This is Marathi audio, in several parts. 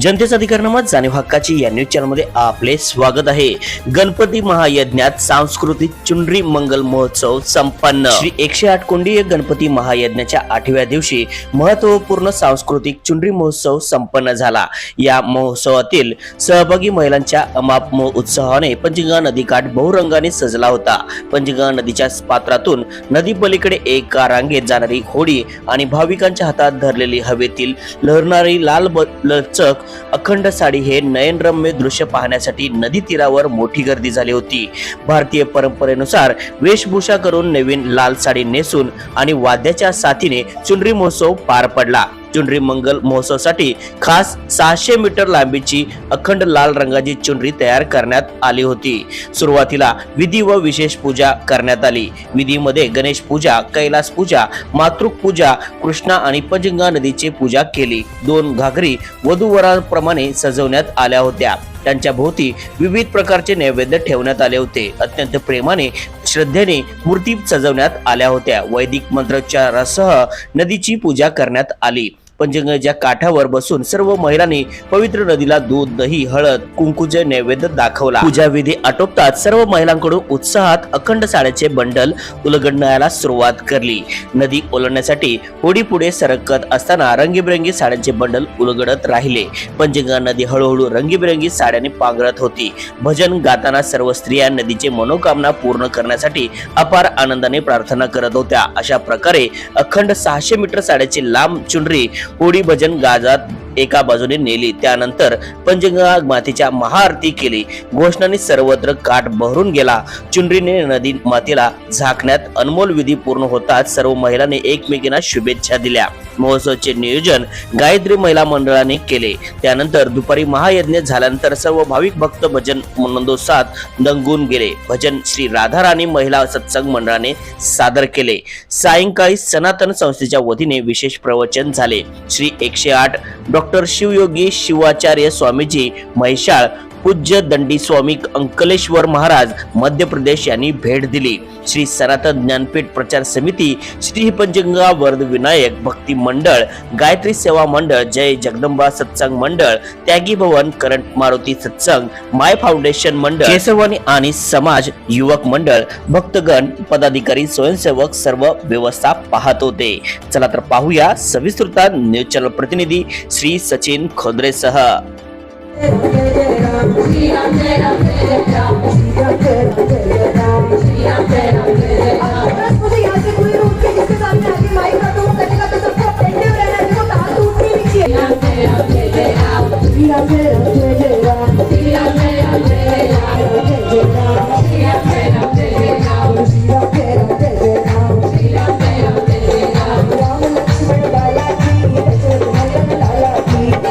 जनतेचा अधिकारनामा जाणीव हक्काची या न्यूज चॅनल मध्ये आपले स्वागत आहे। गणपती महायज्ञात सांस्कृतिक चुनरी मंगल महोत्सव संपन्न। श्री 108 कोंडीय गणपती महायज्ञाच्या 8व्या दिवशी महत्त्वपूर्ण सांस्कृतिक चुनरी महोत्सव संपन्न झाला। या महोत्सवातील सहभागी महिलांच्या अमाप उत्साहाने पंचगंगा नदीकाठ बहुरंगाने सजला होता। पंचगंगा नदीच्या पात्रातून नदी पलीकडे एका रांगेत जाणारी होडी आणि भाविकांच्या हातात धरलेली हवेतील लहरणारी लाल लचक अखंड साडी हे नयनरम्य दृश्य पाहण्यासाठी नदी तीरावर मोठी गर्दी झाली होती। भारतीय परंपरेनुसार वेशभूषा करून नवीन लाल साडी नेसून आणि वाद्याच्या साथीने चुनरी महोत्सव पार पडला। चुनरी मंगल महोत्सवासाठी खास 600 मीटर लांबीची अखंड लाल रंगाची चुनरी तयार करण्यात आली होती। सुरुवातीला विधी व विशेष पूजा करण्यात आली। विधीमध्ये गणेश पूजा, कैलास पूजा, मातृक पूजा, कृष्णा आणि पंचगंगा नदीची पूजा केली। 2 घागरी वधूवरांप्रमाणे सजवण्यात आल्या होत्या। त्यांच्या भोवती विविध प्रकारचे नैवेद्य ठेवण्यात आले होते। अत्यंत प्रेमाने श्रद्धेने मूर्ती सजवण्यात आल्या होत्या। वैदिक मंत्रोच्चारासह नदीची पूजा करण्यात आली। पंचगंगेच्या काठावर बसून सर्व महिलांनी पवित्र नदीला दूध, दही, हळद, कुंकूचे नैवेद्य दाखवला। पूजा विधी आटोपताच सर्व महिलांकडून उत्साहात अखंड साड्याचे बंडल उलगडण्याला सुरुवात केली। नदी ओलांडण्यासाठी होडी पुढे सरकत असताना रंगीबेरंगी साड्यांचे बंडल उलगडत राहिले। पंचगंगा नदी हळूहळू रंगीबेरंगी साड्याने पांघरत होती। भजन गाताना सर्व स्त्रिया नदीचे मनोकामना पूर्ण करण्यासाठी अपार आनंदाने प्रार्थना करत होत्या। अशा प्रकारे अखंड 600 मीटर साड्याची लांब चुनरी होडी भजन गाजात एका बाजूने नेली। त्यानंतर पंचगंगा मातेच्या महाआरती केली। घोषणाने सर्वत्र काठ बहरून गेला। चुनरीने नदी मातेला झाकण्यात अनमोल विधी पूर्ण होताच सर्व महिलांनी एकमेकींना शुभेच्छा दिल्या। महोत्सवाचे नियोजन गायत्री महिला मंडळाने केले। त्यानंतर दुपारी महायज्ञ झाल्यानंतर सर्व भाविक भक्त भजन नंदोत्साहात दंगून गेले। भजन श्री राधाराणी महिला सत्संग मंडळाने सादर केले। सायंकाळी सनातन संस्थेच्या वतीने विशेष प्रवचन झाले। श्री 108 डॉक्टर शिवयोगी शिवाचार्य स्वामीजी म्हैसाळ, पूज्य दंडी स्वामी अंकलेश्वर महाराज मध्य प्रदेश यांनी भेट दिली। श्री सनातन ज्ञानपीठ प्रचार समिती, श्री पंचगंगा वरद विनायक भक्ती मंडळ, गायत्री सेवा मंडळ, जय जगदंबा सत्संग मंडळ, त्यागी भवन, करंट मारुती सत्संग, माय फाउंडेशन मंडळ, केसवानी आणि समाज युवक मंडळ, भक्तगण, पदाधिकारी, स्वयंसेवक सर्व व्यवस्था पाहत होते। चला तर पाहूया सविस्तरता न्यूज चॅनल प्रतिनिधी श्री सचिन खोदरे सह।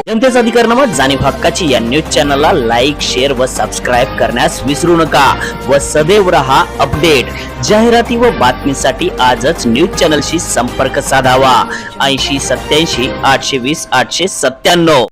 जनतेचा अधिकारनामा जाणीव हक्काची या न्यूज चॅनलला लाईक, शेअर व सबस्क्राईब करण्यास विसरू नका व सदैव रहा अपडेट। जाहिराती व बातमीसाठी आजच न्यूज चॅनलशी संपर्क साधावा। 80 87 820 897।